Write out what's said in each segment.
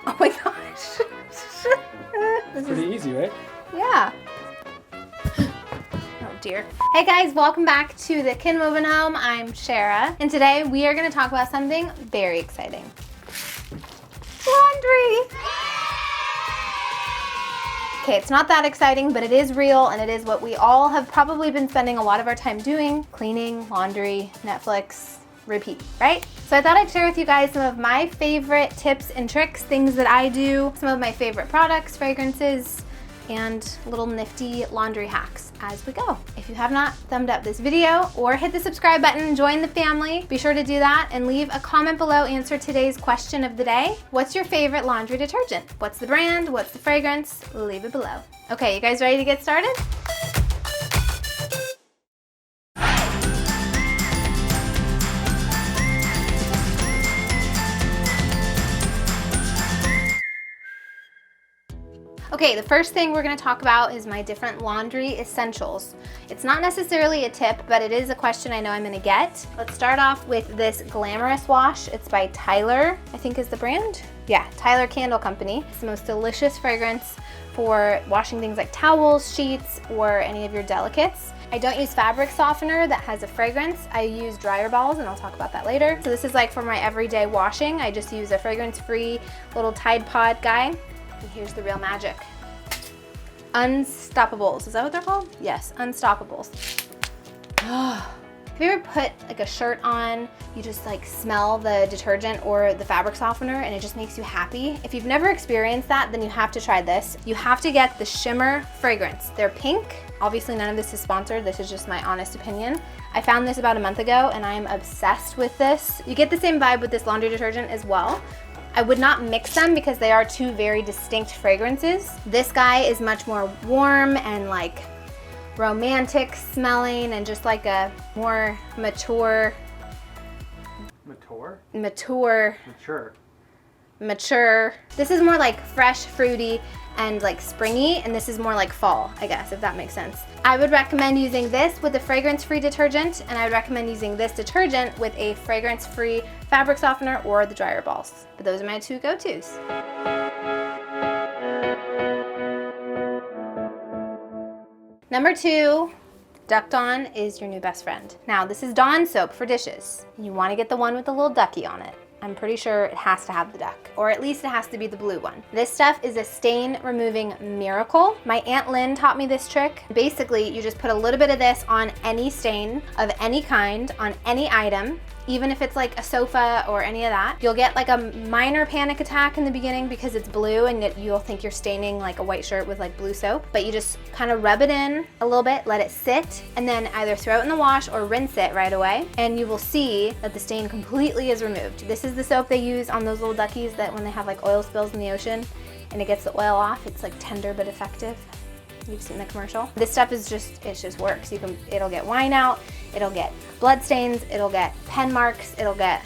Oh my gosh. This Pretty easy, right? Yeah. Oh dear. Hey guys, welcome back to the Kinwoven home. I'm Sharrah, and today we are going to talk about something very exciting. Laundry! Okay, it's not that exciting, but it is real, and it is what we all have probably been spending a lot of our time doing: cleaning, laundry, Netflix, repeat, right? So I thought I'd share with you guys some of my favorite tips and tricks, things that I do, some of my favorite products, fragrances, and little nifty laundry hacks as we go. If you have not thumbed up this video or hit the subscribe button and join the family, be sure to do that and leave a comment below. Answer today's question of the day. What's your favorite laundry detergent? What's the brand? What's the fragrance? Leave it below. Okay, you guys ready to get started? Okay, the first thing we're going to talk about is my different laundry essentials. It's not necessarily a tip, but it is a question I know I'm going to get. Let's start off with this Glamorous wash. It's by Tyler, I think is the brand. Yeah, Tyler Candle Company. It's the most delicious fragrance for washing things like towels, sheets, or any of your delicates. I don't use fabric softener that has a fragrance. I use dryer balls, and I'll talk about that later. So this is like for my everyday washing. I just use a fragrance-free little Tide Pod guy. And here's the real magic. Unstopables, is that what they're called? Yes, Unstopables. Have you ever put like a shirt on, you just like smell the detergent or the fabric softener and it just makes you happy? If you've never experienced that, then you have to try this. You have to get the Shimmer fragrance. They're pink. Obviously none of this is sponsored. This is just my honest opinion. I found this about a month ago and I am obsessed with this. You get the same vibe with this laundry detergent as well. I would not mix them because they are two very distinct fragrances. This guy is much more warm and like romantic smelling and just like a more mature. This is more like fresh, fruity, and like springy, and this is more like fall, I guess, if that makes sense. I would recommend using this with a fragrance-free detergent, and I would recommend using this detergent with a fragrance-free fabric softener or the dryer balls. But those are my two go-tos. Number 2, Duck Dawn is your new best friend. Now, this is Dawn soap for dishes. You want to get the one with the little ducky on it. I'm pretty sure it has to have the duck, or at least it has to be the blue one. This stuff is a stain removing miracle. My Aunt Lynn taught me this trick. Basically, you just put a little bit of this on any stain of any kind, on any item, even if it's like a sofa or any of that. You'll get like a minor panic attack in the beginning because it's blue and you'll think you're staining like a white shirt with like blue soap, but you just kind of rub it in a little bit, let it sit, and then either throw it in the wash or rinse it right away, and you will see that the stain completely is removed. This is the soap they use on those little duckies that when they have like oil spills in the ocean and it gets the oil off, it's like tender but effective. You've seen the commercial. This stuff is just, it just works. It'll get wine out, it'll get blood stains, it'll get pen marks, it'll get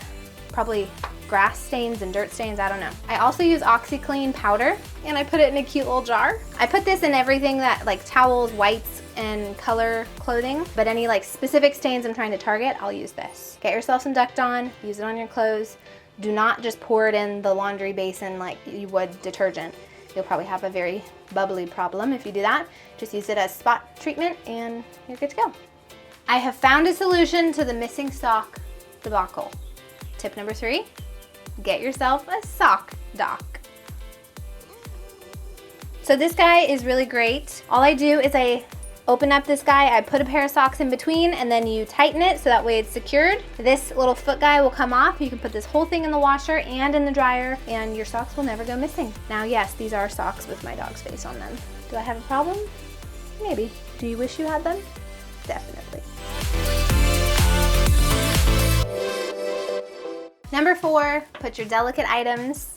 probably grass stains and dirt stains, I don't know. I also use OxiClean powder and I put it in a cute little jar. I put this in everything that like towels, whites, and color clothing, but any like specific stains I'm trying to target, I'll use this. Get yourself some Duck Dawn, use it on your clothes. Do not just pour it in the laundry basin like you would detergent. You'll probably have a very bubbly problem if you do that. Just use it as spot treatment and you're good to go. I have found a solution to the missing sock debacle. Tip number 3, get yourself a sock dock. So this guy is really great. All I do is I open up this guy, I put a pair of socks in between, and then you tighten it so that way it's secured. This little foot guy will come off. You can put this whole thing in the washer and in the dryer, and your socks will never go missing. Now, yes, these are socks with my dog's face on them. Do I have a problem? Maybe. Do you wish you had them? Definitely. Number 4, put your delicate items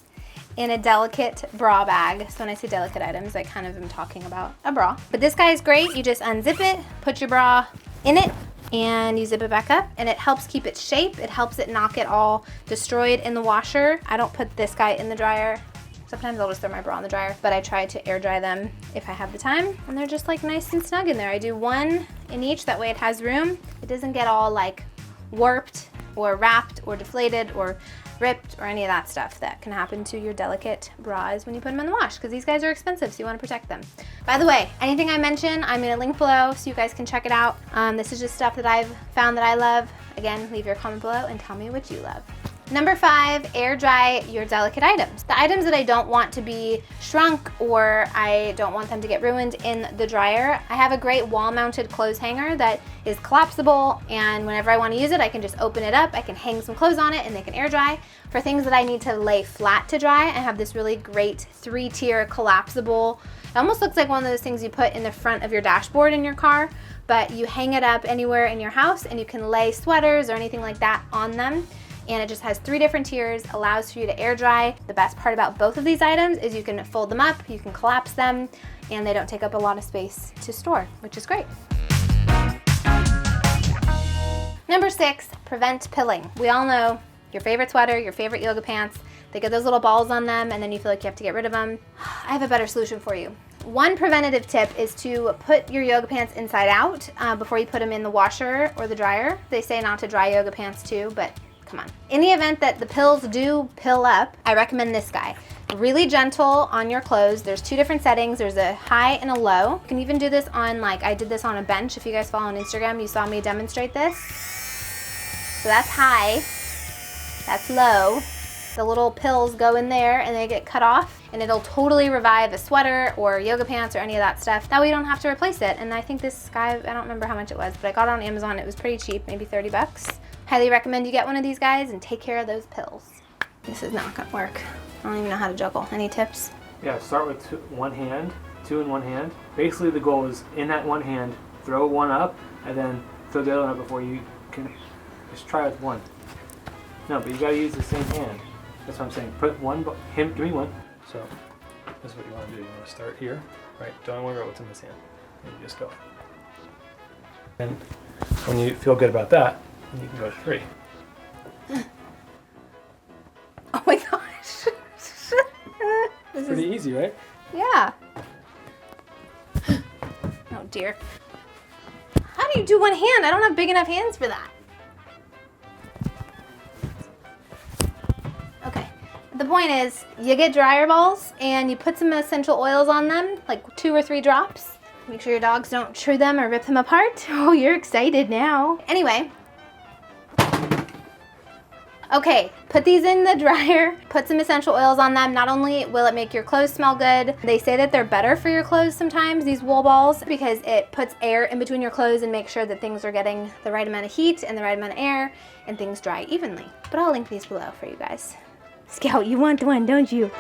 in a delicate bra bag. So when I say delicate items, I kind of am talking about a bra. But this guy is great. You just unzip it, put your bra in it, and you zip it back up, and it helps keep its shape. It helps it not get all destroyed in the washer. I don't put this guy in the dryer. Sometimes I'll just throw my bra in the dryer, but I try to air dry them if I have the time, and they're just like nice and snug in there. I do one in each, that way it has room. It doesn't get all like warped or wrapped or deflated or ripped or any of that stuff that can happen to your delicate bras when you put them in the wash, because these guys are expensive, so you want to protect them. By the way, anything I mention, I'm going to link below so you guys can check it out. This is just stuff that I've found that I love. Again, leave your comment below and tell me what you love. Number 5, air dry your delicate items. The items that I don't want to be shrunk or I don't want them to get ruined in the dryer, I have a great wall-mounted clothes hanger that is collapsible, and whenever I want to use it, I can just open it up, I can hang some clothes on it, and they can air dry. For things that I need to lay flat to dry, I have this really great 3-tier collapsible. It almost looks like one of those things you put in the front of your dashboard in your car, but you hang it up anywhere in your house, and you can lay sweaters or anything like that on them. And it just has 3 different tiers, allows for you to air dry. The best part about both of these items is you can fold them up, you can collapse them, and they don't take up a lot of space to store, which is great. Number 6, prevent pilling. We all know your favorite sweater, your favorite yoga pants, they get those little balls on them and then you feel like you have to get rid of them. I have a better solution for you. One preventative tip is to put your yoga pants inside out before you put them in the washer or the dryer. They say not to dry yoga pants too, but come on. In the event that the pills do pill up, I recommend this guy. Really gentle on your clothes. There's 2 different settings. There's a high and a low. You can even do this on, like, I did this on a bench. If you guys follow on Instagram, you saw me demonstrate this. So that's high, that's low. The little pills go in there and they get cut off, and it'll totally revive a sweater or yoga pants or any of that stuff. That way you don't have to replace it. And I think this guy, I don't remember how much it was, but I got it on Amazon. It was pretty cheap, maybe 30 bucks. Highly recommend you get one of these guys and take care of those pills. This is not gonna work. I don't even know how to juggle. Any tips? Yeah, start with 2 in one hand. Basically the goal is in that one hand, throw one up and then throw the other one up before you can, just try with one. No, but you gotta use the same hand. That's what I'm saying. Put one, give me one. So, this is what you wanna do. You wanna start here, right? Don't worry about what's in this hand. And you just go. And when you feel good about that, then you can go to 3. Oh my gosh. This Pretty easy, right? Yeah. Oh dear. How do you do one hand? I don't have big enough hands for that. Okay. The point is, you get dryer balls and you put some essential oils on them, like 2 or 3 drops. Make sure your dogs don't chew them or rip them apart. Oh, you're excited now. Anyway. Okay, put these in the dryer, put some essential oils on them. Not only will it make your clothes smell good, they say that they're better for your clothes sometimes, these wool balls, because it puts air in between your clothes and makes sure that things are getting the right amount of heat and the right amount of air and things dry evenly. But I'll link these below for you guys. Scout, you want one, don't you?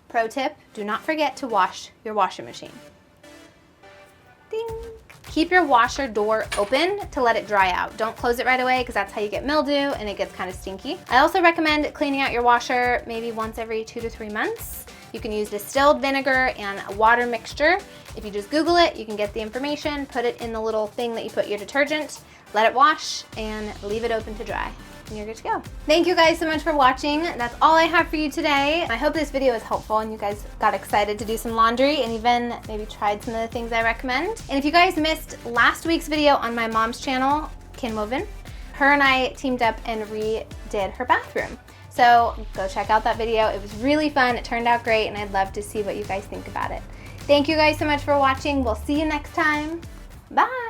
Pro tip, do not forget to wash your washing machine. Ding. Keep your washer door open to let it dry out. Don't close it right away because that's how you get mildew and it gets kind of stinky. I also recommend cleaning out your washer maybe once every 2 to 3 months. You can use distilled vinegar and a water mixture. If you just Google it, you can get the information, put it in the little thing that you put your detergent, let it wash, and leave it open to dry. And you're good to go. Thank you guys so much for watching. That's all I have for you today. I hope this video was helpful and you guys got excited to do some laundry and even maybe tried some of the things I recommend. And if you guys missed last week's video on my mom's channel, Kinwoven, her and I teamed up and redid her bathroom. So go check out that video. It was really fun. It turned out great and I'd love to see what you guys think about it. Thank you guys so much for watching. We'll see you next time. Bye.